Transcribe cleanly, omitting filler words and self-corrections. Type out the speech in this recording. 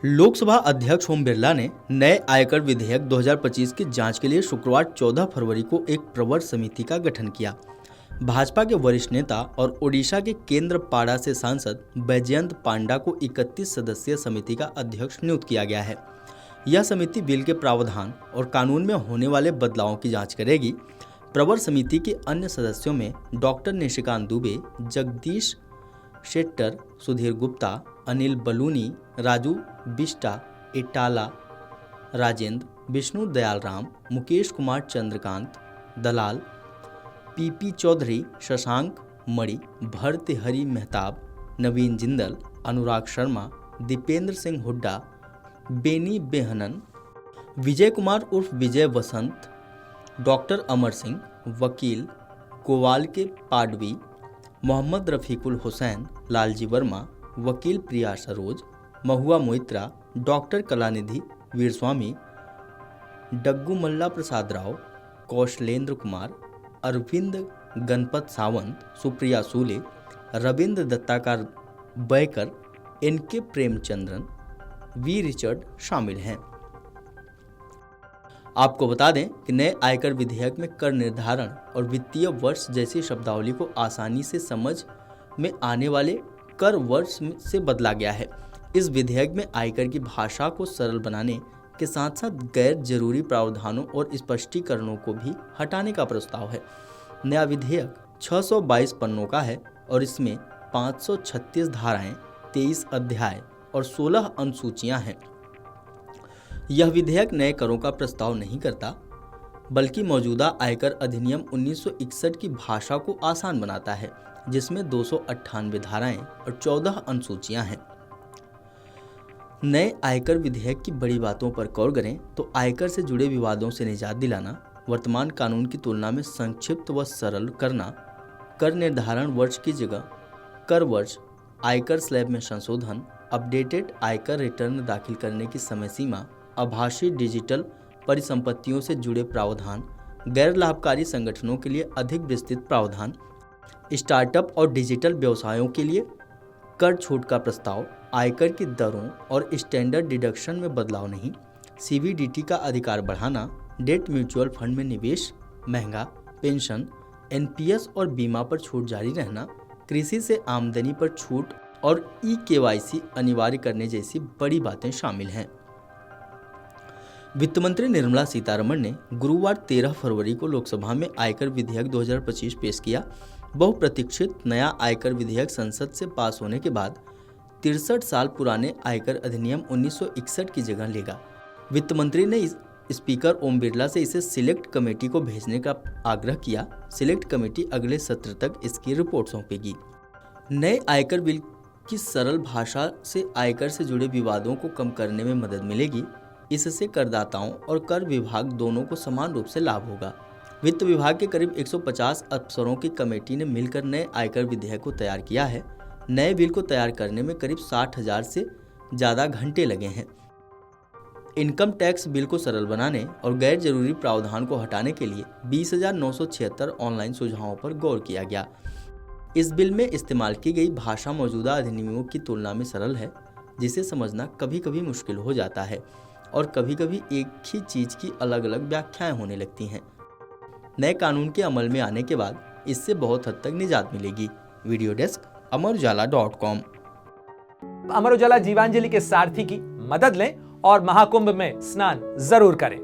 लोकसभा अध्यक्ष ओम बिरला ने नए आयकर विधेयक 2025 की जांच के लिए शुक्रवार 14 फरवरी को एक प्रवर समिति का गठन किया। भाजपा के वरिष्ठ नेता और ओडिशा के केंद्रपाड़ा से सांसद बैजयंत पांडा को 31 सदस्यीय समिति का अध्यक्ष नियुक्त किया गया है। यह समिति बिल के प्रावधान और कानून में होने वाले बदलावों की जाँच करेगी। प्रवर समिति के अन्य सदस्यों में डॉक्टर निशिकांत दुबे, जगदीश शेट्टर, सुधीर गुप्ता, अनिल बलूनी, राजू बिष्टा, इटाला राजेंद्र, विष्णु दयाल राम, मुकेश कुमार चंद्रकांत दलाल, पीपी चौधरी, शशांक मणि, भर्तृहरि मेहताब, नवीन जिंदल, अनुराग शर्मा, दीपेंद्र सिंह हुड्डा, बेनी बेहनन, विजय कुमार उर्फ विजय वसंत, डॉक्टर अमर सिंह, वकील गोवाल के पाडवी, मोहम्मद रफीकुल हुसैन, लालजी वर्मा, वकील Priya Saroj, Mahua Moitra, doctor Kalanidhi Veeraswamy, Daggumalla Prasad Rao, Kaushalendra Kumar, Arvind Ganpat Sawant, Supriya Sule, Ravindra Dattakar Baikar, N K Premachandran, V Richard शामिल हैं। आपको बता दें कि नए आयकर विधेयक में कर निर्धारण और वित्तीय वर्ष जैसी शब्दावली को आसानी से समझ में आने वाले कर वर्ष से बदला गया है। इस विधेयक में आयकर की भाषा को सरल बनाने के साथ साथ गैर जरूरी प्रावधानों और स्पष्टीकरणों को भी हटाने का प्रस्ताव है। नया विधेयक 622 पन्नों का है और इसमें 536 धाराएं, 23 अध्याय और 16 अनुसूचियां हैं। यह विधेयक नए करों का प्रस्ताव नहीं करता, बल्कि मौजूदा आयकर अधिनियम 1961 की भाषा को आसान बनाता है, जिसमें 298 धाराएं और 14 अनुसूचियां हैं। नए आयकर विधेयक की बड़ी बातों पर गौर करें तो आयकर से जुड़े विवादों से निजात दिलाना, वर्तमान कानून की तुलना में संक्षिप्त व सरल करना, कर निर्धारण वर्ष की जगह कर वर्ष, आयकर स्लैब में संशोधन, अपडेटेड आयकर रिटर्न दाखिल करने की समय सीमा, आभासी डिजिटल परिसंपत्तियों से जुड़े प्रावधान, गैर लाभकारी संगठनों के लिए अधिक विस्तृत प्रावधान, स्टार्टअप और डिजिटल व्यवसायों के लिए कर छूट का प्रस्ताव, आयकर की दरों और स्टैंडर्ड डिडक्शन में बदलाव नहीं, सीवीडीटी का अधिकार बढ़ाना, डेट म्यूचुअल फंड में निवेश महंगा, पेंशन, एनपीएस और बीमा पर छूट जारी रहना, कृषि से आमदनी पर छूट और ई-केवाईसी अनिवार्य करने जैसी बड़ी बातें शामिल हैं। वित्त मंत्री निर्मला सीतारमण ने गुरुवार 13 फरवरी को लोकसभा में आयकर विधेयक 2025 पेश किया। बहुप्रतीक्षित नया आयकर विधेयक संसद से पास होने के बाद 63 साल पुराने आयकर अधिनियम 1961 की जगह लेगा। वित्त मंत्री ने स्पीकर ओम बिरला से इसे सिलेक्ट कमेटी को भेजने का आग्रह किया। सिलेक्ट कमेटी अगले सत्र तक इसकी रिपोर्ट सौंपेगी। नए आयकर बिल की सरल भाषा से आयकर से जुड़े विवादों को कम करने में मदद मिलेगी। इससे करदाताओं और कर विभाग दोनों को समान रूप से लाभ होगा। वित्त विभाग के करीब 150 अफसरों की कमेटी ने मिलकर नए आयकर विधेयक को तैयार किया है। नए बिल को तैयार करने में करीब 60,000 से ज़्यादा घंटे लगे हैं। इनकम टैक्स बिल को सरल बनाने और गैर जरूरी प्रावधान को हटाने के लिए 20,976 ऑनलाइन सुझावों पर गौर किया गया। इस बिल में इस्तेमाल की गई भाषा मौजूदा अधिनियमों की तुलना में सरल है, जिसे समझना कभी कभी मुश्किल हो जाता है और कभी कभी एक ही चीज़ की अलग अलग व्याख्याएं होने लगती हैं। नए कानून के अमल में आने के बाद इससे बहुत हद तक निजात मिलेगी। Video desk अमरउजाला.com। अमर उजाला जीवांजलि के सारथी की मदद लें और महाकुंभ में स्नान जरूर करें।